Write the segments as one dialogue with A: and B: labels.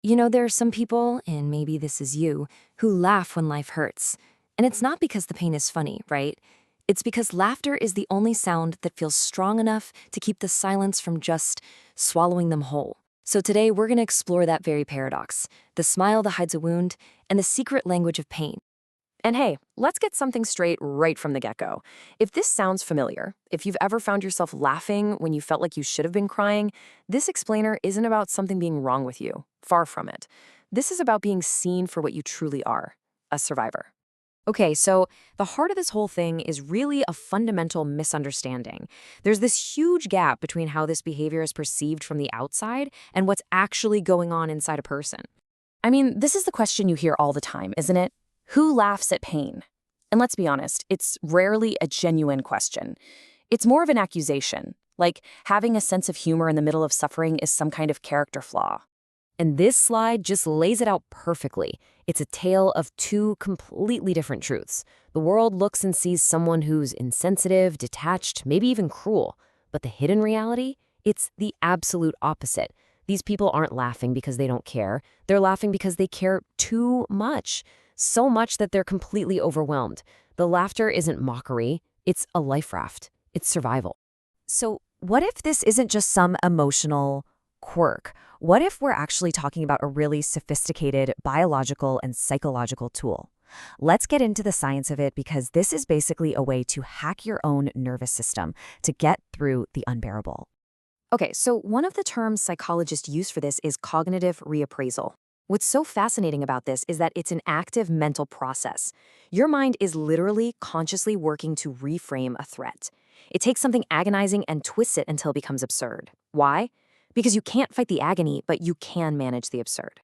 A: There are some people, and maybe this is you, who laugh when life hurts. And it's not because the pain is funny, right? It's because laughter is the only sound that feels strong enough to keep the silence from just swallowing them whole. So today we're going to explore that very paradox, the smile that hides a wound, and the secret language of pain.
B: And hey, let's get something straight right from the get-go. If this sounds familiar, if you've ever found yourself laughing when you felt like you should have been crying, this explainer isn't about something being wrong with you. Far from it. This is about being seen for what you truly are, a survivor. Okay, so the heart of this whole thing is really a fundamental misunderstanding. There's this huge gap between how this behavior is perceived from the outside and what's actually going on inside a person. I mean, this is the question you hear all the time, isn't it? Who laughs at pain? And let's be honest, it's rarely a genuine question. It's more of an accusation, like having a sense of humor in the middle of suffering is some kind of character flaw. And this slide just lays it out perfectly. It's a tale of two completely different truths. The world looks and sees someone who's insensitive, detached, maybe even cruel. But the hidden reality? It's the absolute opposite. These people aren't laughing because they don't care. They're laughing because they care too much. So much that they're completely overwhelmed. The laughter isn't mockery. It's a life raft. It's survival.
C: So what if this isn't just some emotional quirk? What if we're actually talking about a really sophisticated biological and psychological tool? Let's get into the science of it because this is basically a way to hack your own nervous system to get through the unbearable.
B: Okay, so one of the terms psychologists use for this is cognitive reappraisal. What's so fascinating about this is that it's an active mental process. Your mind is literally consciously working to reframe a threat. It takes something agonizing and twists it until it becomes absurd. Why? Because you can't fight the agony, but you can manage the absurd.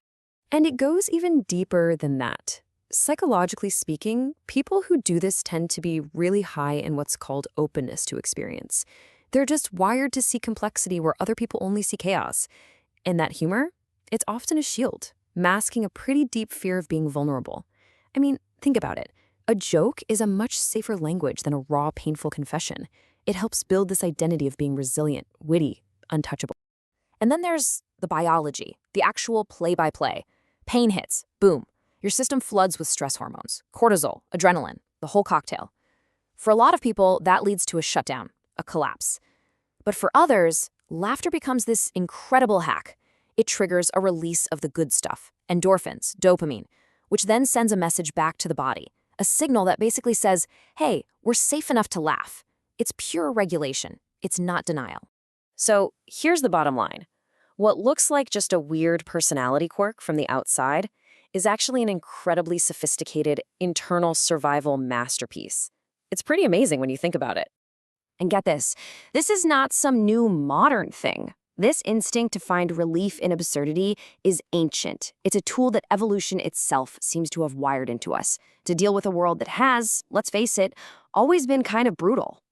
D: And it goes even deeper than that. Psychologically speaking, people who do this tend to be really high in what's called openness to experience. They're just wired to see complexity where other people only see chaos. And that humor? It's often a shield, masking a pretty deep fear of being vulnerable. I mean, think about it. A joke is a much safer language than a raw, painful confession. It helps build this identity of being resilient, witty, untouchable.
B: And then there's the biology, the actual play-by-play. Pain hits, boom. Your system floods with stress hormones, cortisol, adrenaline, the whole cocktail. For a lot of people, that leads to a shutdown, a collapse. But for others, laughter becomes this incredible hack. It triggers a release of the good stuff, endorphins, dopamine, which then sends a message back to the body, a signal that basically says, hey, we're safe enough to laugh. It's pure regulation. It's not denial. So here's the bottom line. What looks like just a weird personality quirk from the outside is actually an incredibly sophisticated internal survival masterpiece. It's pretty amazing when you think about it. And get this is not some new modern thing. This instinct to find relief in absurdity is ancient. It's a tool that evolution itself seems to have wired into us to deal with a world that has, let's face it, always been kind of brutal.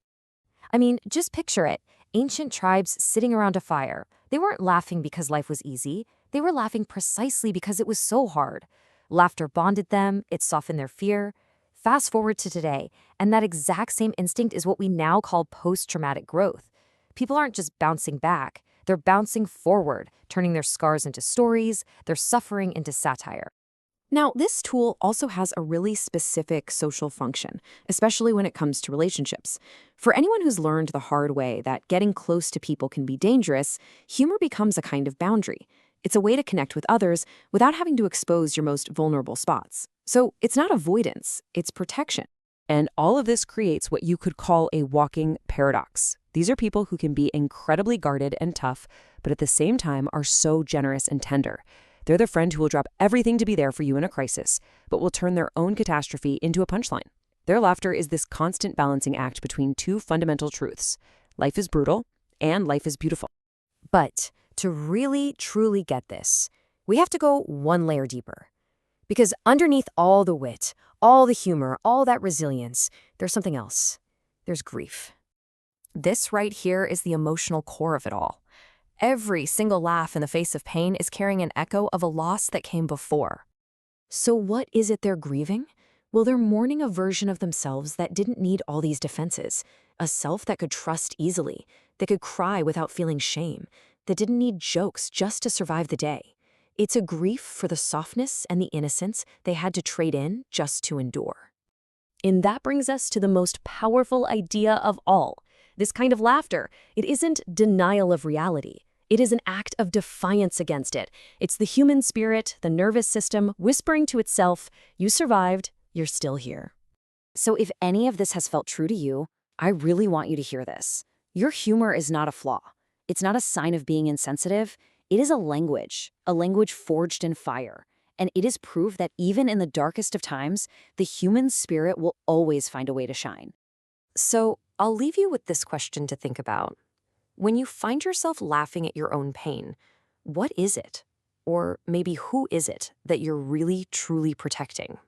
A: I mean, just picture it. Ancient tribes sitting around a fire. They weren't laughing because life was easy. They were laughing precisely because it was so hard. Laughter bonded them. It softened their fear. Fast forward to today, and that exact same instinct is what we now call post-traumatic growth. People aren't just bouncing back. They're bouncing forward, turning their scars into stories, their suffering into satire.
D: Now, this tool also has a really specific social function, especially when it comes to relationships. For anyone who's learned the hard way that getting close to people can be dangerous, humor becomes a kind of boundary. It's a way to connect with others without having to expose your most vulnerable spots. So it's not avoidance, it's protection.
C: And all of this creates what you could call a walking paradox. These are people who can be incredibly guarded and tough, but at the same time are so generous and tender. They're the friend who will drop everything to be there for you in a crisis, but will turn their own catastrophe into a punchline. Their laughter is this constant balancing act between two fundamental truths. Life is brutal, and life is beautiful.
A: But to really, truly get this, we have to go one layer deeper. Because underneath all the wit, all the humor, all that resilience, there's something else. There's grief. This right here is the emotional core of it all. Every single laugh in the face of pain is carrying an echo of a loss that came before. So what is it they're grieving? Well, they're mourning a version of themselves that didn't need all these defenses, a self that could trust easily, that could cry without feeling shame, that didn't need jokes just to survive the day. It's a grief for the softness and the innocence they had to trade in just to endure.
D: And that brings us to the most powerful idea of all. This kind of laughter, it isn't denial of reality. It is an act of defiance against it. It's the human spirit, the nervous system, whispering to itself, you survived, you're still here.
B: So if any of this has felt true to you, I really want you to hear this. Your humor is not a flaw. It's not a sign of being insensitive. It is a language forged in fire. And it is proof that even in the darkest of times, the human spirit will always find a way to shine. So I'll leave you with this question to think about. When you find yourself laughing at your own pain, what is it? Or maybe who is it that you're really, truly protecting?